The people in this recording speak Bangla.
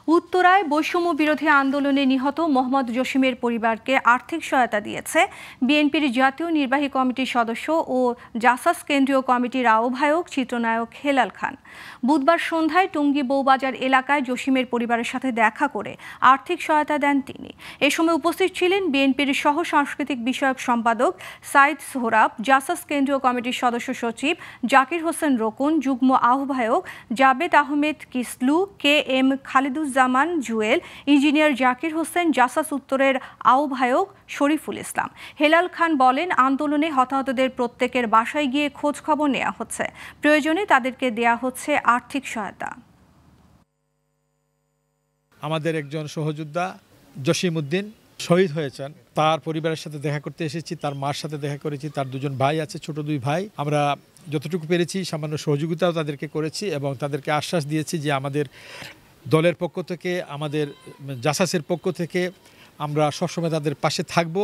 উত্তরায় বৈষম্য বিরোধী আন্দোলনে নিহত মোহাম্মদ জসিমের পরিবারকে আর্থিক সহায়তা দিয়েছে বিএনপির জাতীয় নির্বাহী কমিটির সদস্য ও জাসাস কেন্দ্রীয় কমিটির আহ্বায়ক চিত্রনায়ক হেলাল খান। বুধবার সন্ধ্যায় টঙ্গী বৌবাজার এলাকায় জসিমের পরিবারের সাথে দেখা করে আর্থিক সহায়তা দেন তিনি। এ সময় উপস্থিত ছিলেন বিএনপির সহ সাংস্কৃতিক বিষয়ক সম্পাদক সাইদ সোহরাব, জাসাস কেন্দ্রীয় কমিটির সদস্য সচিব জাকির হোসেন রকুন, যুগ্ম আহ্বায়ক Javed Ahmed Kislu, K M Khaliduzzaman Jewel, engineer Zakir Hossain, JASAS উত্তরের আহ্বায়ক শরীফুল ইসলাম। হেলাল খান বলেন, আন্দোলনে হতাহতদের প্রত্যেকের বাসায় গিয়ে খোঁজ খবর নেওয়া হচ্ছে, প্রয়োজনে তাদেরকে দেয়া হচ্ছে আর্থিক সহায়তা। আমাদের একজন সহযোদ্ধা জসিম উদ্দিন শহীদ হয়েছেন, তার পরিবারের সাথে দেখা করতে এসেছি, তার মার সাথে দেখা করেছি, তার দুজন ভাই আছে, ছোট দুই ভাই। আমরা যতটুকু পেরেছি সামান্য সহযোগিতাও তাদেরকে করেছি এবং তাদেরকে আশ্বাস দিয়েছি যে আমাদের দলের পক্ষ থেকে, আমাদের জাসাসের পক্ষ থেকে আমরা সবসময় তাদের পাশে থাকব।